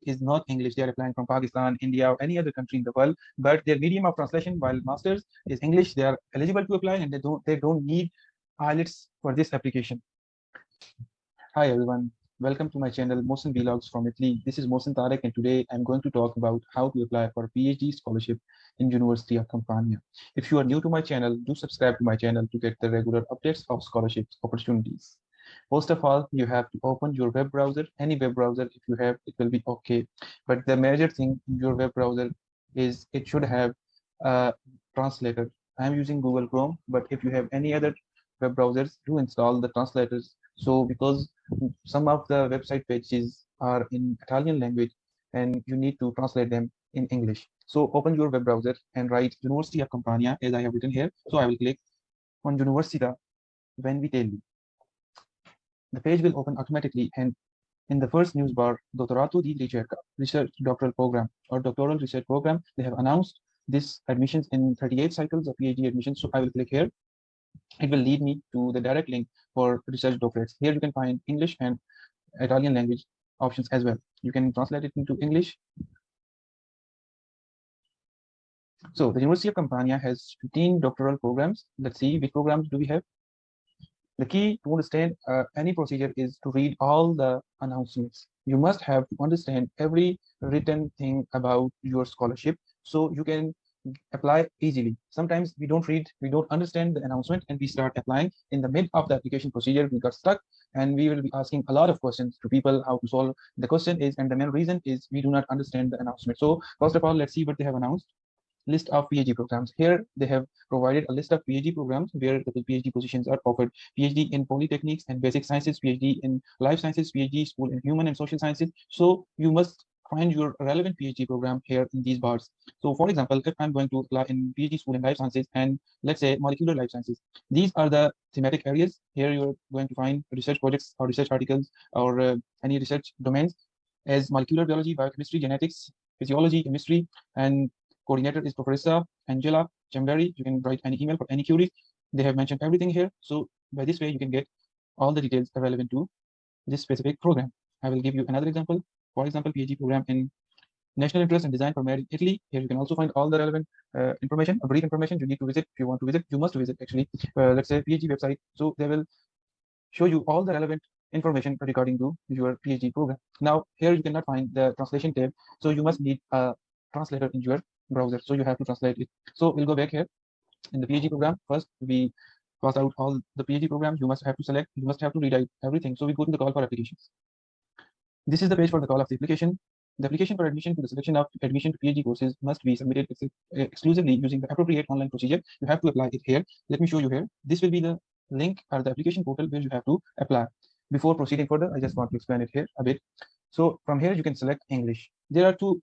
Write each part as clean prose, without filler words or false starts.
is not English. They are applying from Pakistan, India, or any other country in the world, but their medium of translation while masters is English. They are eligible to apply, and they don't need IELTS for this application. Hi everyone, welcome to my channel Mohsin Vlogs from Italy. This is Mohsin Tarek, and today I'm going to talk about how to apply for a PhD scholarship in University of Campania. If you are new to my channel, do subscribe to my channel to get the regular updates of scholarships opportunities. First of all, you have to open your web browser. Any web browser, if you have, it will be okay. But the major thing in your web browser is it should have a translator. I'm using Google Chrome, but if you have any other web browsers, do install the translators. So because some of the website pages are in Italian language and you need to translate them in English. So open your web browser and write University of Campania as I have written here. So I will click on Università Vanvitelli. The page will open automatically, and in the first news bar, Dottorato di Ricerca, Research Doctoral Program or Doctoral Research Program, they have announced this admissions in 38 cycles of PhD admissions. So I will click here. It will lead me to the direct link for research doctorates. Here you can find English and Italian language options as well. You can translate it into English. So the University of Campania has 15 doctoral programs. Let's see which programs do we have. The key to understand any procedure is to read all the announcements. You must have to understand every written thing about your scholarship so you can apply easily. Sometimes we don't read, we don't understand the announcement, and we start applying. In the mid of the application procedure, we got stuck, and we will be asking a lot of questions to people how to solve the question is, and the main reason is we do not understand the announcement. So first of all, let's see what they have announced. List of PhD programs. Here they have provided a list of PhD programs where the PhD positions are offered. PhD in Polytechnics and Basic Sciences, PhD in Life Sciences, PhD School in Human and Social Sciences. So you must find your relevant PhD program here in these bars. So for example, if I'm going to apply in PhD School in Life Sciences and let's say Molecular Life Sciences, these are the thematic areas. Here you're going to find research projects or research articles or any research domains as molecular biology, biochemistry, genetics, physiology, chemistry, and coordinator is Professor Angela Chamberi. You can write any email for any queries. They have mentioned everything here. So by this way, you can get all the details relevant to this specific program. I will give you another example. For example, PhD program in National Interest and Design for Marriage Italy. Here you can also find all the relevant information, brief information you need to visit. If you want to visit, you must visit actually, let's say PhD website. So they will show you all the relevant information regarding to your PhD program. Now, here you cannot find the translation tab. So you must need a translator in your browser. So you have to translate it. So we'll go back here in the PhD program. First, we pass out all the PhD programs. You must have to select, you must have to read everything. So we go to the call for applications. This is the page for the call of the application. The application for admission to the selection of admission to PhD courses must be submitted exclusively using the appropriate online procedure. You have to apply it here. Let me show you here. This will be the link or the application portal where you have to apply. Before proceeding further, I just want to explain it here a bit. So from here, you can select English. There are two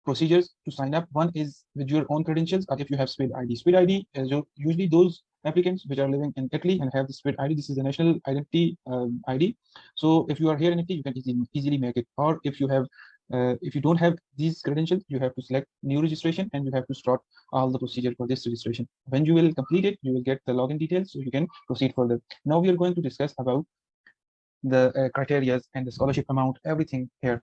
procedures to sign up. One is with your own credentials, or if you have SPID ID. SPID ID is usually those applicants which are living in Italy and have the SPID ID. This is the national identity ID. So if you are here in Italy, you can easily make it. Or if you have, if you don't have these credentials, you have to select new registration and you have to start all the procedure for this registration. When you will complete it, you will get the login details so you can proceed further. Now we are going to discuss about the criteria and the scholarship amount, everything here.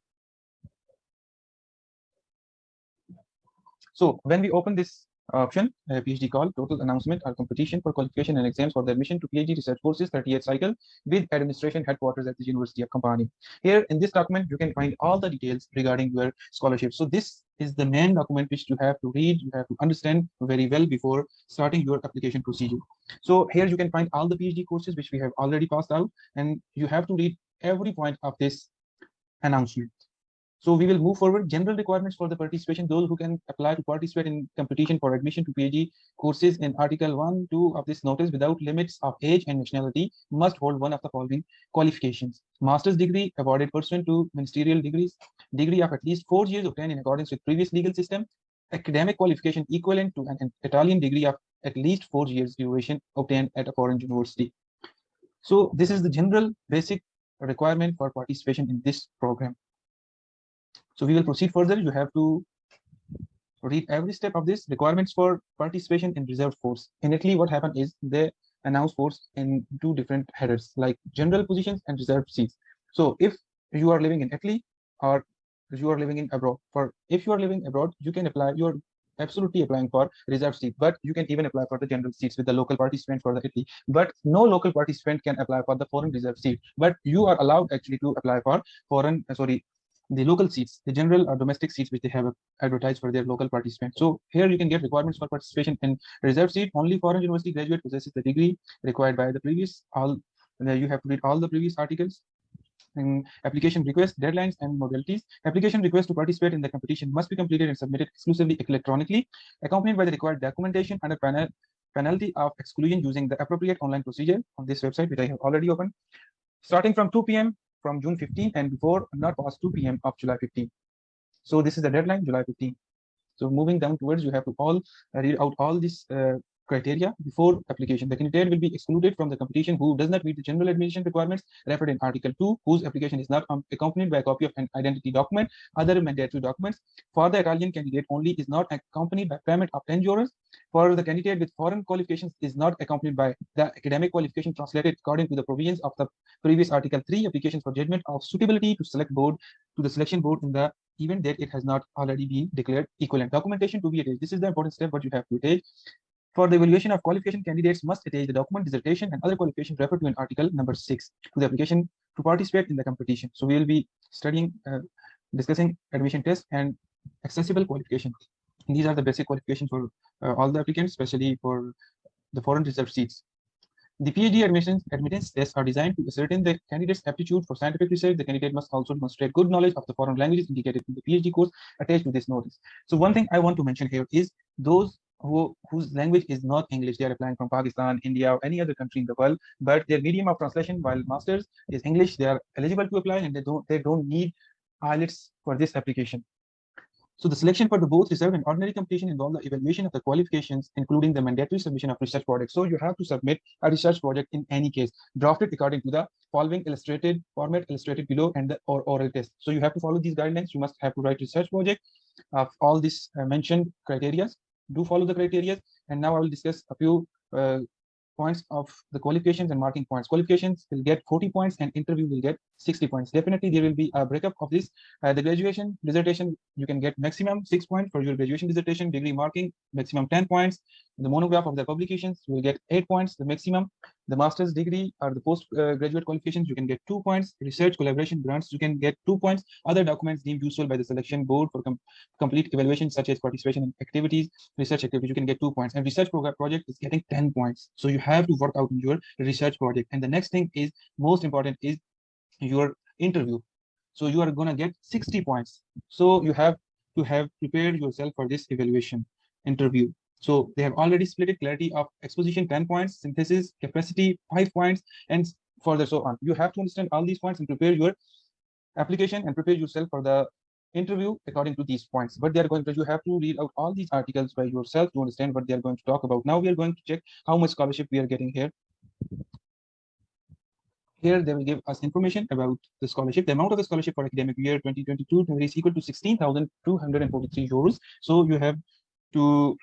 So when we open this option, PhD call, total announcement or competition for qualification and exams for the admission to PhD research courses 38 cycle with administration headquarters at the University of Campania. Here in this document, you can find all the details regarding your scholarship. So this is the main document which you have to read, you have to understand very well before starting your application procedure. So here you can find all the PhD courses which we have already passed out, and you have to read every point of this announcement. So we will move forward. General requirements for the participation. Those who can apply to participate in competition for admission to PhD courses in Article 1, 2 of this notice without limits of age and nationality must hold one of the following qualifications. Master's degree awarded pursuant to ministerial degrees, degree of at least 4 years obtained in accordance with previous legal system, academic qualification equivalent to an Italian degree of at least 4 years duration obtained at a foreign university. So this is the general basic requirement for participation in this program. So we will proceed further. You have to read every step of this. Requirements for participation in reserved force. In Italy, what happened is they announce force in two different headers, like general positions and reserved seats. So if you are living in Italy or you are living in abroad. For if you are living abroad, you can apply. You are absolutely applying for reserved seat, but you can even apply for the general seats with the local participant for the Italy. But no local participant can apply for the foreign reserved seat. But you are allowed actually to apply for foreign, sorry, the local seats, the general or domestic seats which they have advertised for their local participants. So here you can get requirements for participation in reserved seat. Only foreign university graduate possesses the degree required by the previous all. You have to read all the previous articles. And application requests, deadlines, and modalities. Application requests to participate in the competition must be completed and submitted exclusively electronically, accompanied by the required documentation under penalty of exclusion using the appropriate online procedure on this website, which I have already opened, starting from 2 p.m. from June 15 and before not past 2 p.m. of July 15. So this is the deadline, July 15. So moving down towards, you have to all read out all these criteria before application. The candidate will be excluded from the competition who does not meet the general admission requirements referred in Article 2, whose application is not accompanied by a copy of an identity document, other mandatory documents. For the Italian candidate only, is not accompanied by payment of 10 euros. For the candidate with foreign qualifications, is not accompanied by the academic qualification translated according to the provisions of the previous Article 3. Applications for judgment of suitability to select board to the selection board in the event that it has not already been declared equivalent. Documentation to be attached. This is the important step what you have to attach. For the evaluation of qualification, candidates must attach the document, dissertation, and other qualifications referred to in Article number 6 to the application to participate in the competition. So we will be studying, discussing admission test and accessible qualifications. And these are the basic qualifications for all the applicants, especially for the foreign reserved seats. The PhD admittance tests are designed to ascertain the candidate's aptitude for scientific research. The candidate must also demonstrate good knowledge of the foreign languages indicated in the PhD course attached to this notice. So one thing I want to mention here is those whose language is not English, they are applying from Pakistan, India, or any other country in the world, but their medium of translation while masters is English, they are eligible to apply and they don't need IELTS for this application. So the selection for the both reserved and ordinary competition involve the evaluation of the qualifications, including the mandatory submission of research project. So you have to submit a research project in any case, drafted according to the following illustrated format illustrated below and the oral test. So you have to follow these guidelines. You must have to write research project of all these mentioned criteria. Do follow the criteria. And now I will discuss a few points of the qualifications and marking points. Qualifications will get 40 points and interview will get 60 points. Definitely there will be a breakup of this. The graduation dissertation, you can get maximum 6 points for your graduation dissertation. Degree marking, maximum 10 points. The monograph of the publications, you will get 8 points, the maximum. The master's degree or the post-graduate qualifications, you can get 2 points. Research collaboration grants, you can get 2 points. Other documents deemed useful by the selection board for complete evaluation, such as participation in activities, research activities, you can get 2 points. And research project is getting 10 points. So you have to work out in your research project. And the next thing is most important is your interview. So you are going to get 60 points. So you have to have prepared yourself for this evaluation interview. So they have already split it: clarity of exposition 10 points, synthesis capacity 5 points, and further so on. You have to understand all these points and prepare your application and prepare yourself for the interview according to these points. But they are going to, you have to read out all these articles by yourself to understand what they are going to talk about. Now we are going to check how much scholarship we are getting here. Here they will give us information about the scholarship. The amount of the scholarship for academic year 2022 is equal to 16,243 euros. So you have to,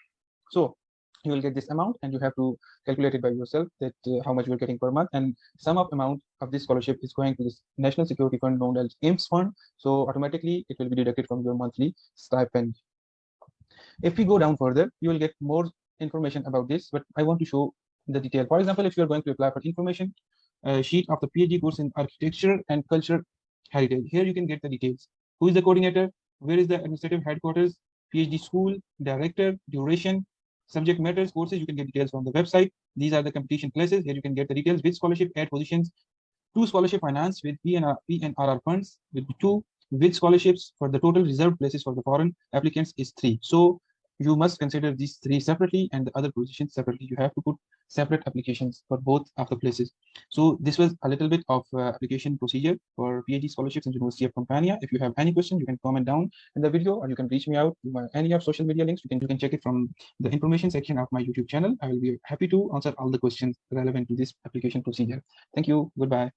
so you will get this amount and you have to calculate it by yourself that how much you are getting per month, and sum of amount of this scholarship is going to this National Security Fund known as IELTS fund. So automatically it will be deducted from your monthly stipend. If we go down further, you will get more information about this, but I want to show the detail. For example, if you are going to apply for information sheet of the PhD course in architecture and culture heritage, here you can get the details. Who is the coordinator? Where is the administrative headquarters? PhD school, director, duration, subject matters, courses. You can get details from the website. These are the competition places. Here you can get the details with scholarship at positions. 2 scholarship finance with PNRR funds with 2, with scholarships for the total reserved places for the foreign applicants is 3. So you must consider these 3 separately and the other positions separately. You have to put separate applications for both of the places. So this was a little bit of application procedure for PhD scholarships in University of Campania. If you have any question, you can comment down in the video, or you can reach me out to any of social media links. You can check it from the information section of my YouTube channel. I will be happy to answer all the questions relevant to this application procedure. Thank you. Goodbye.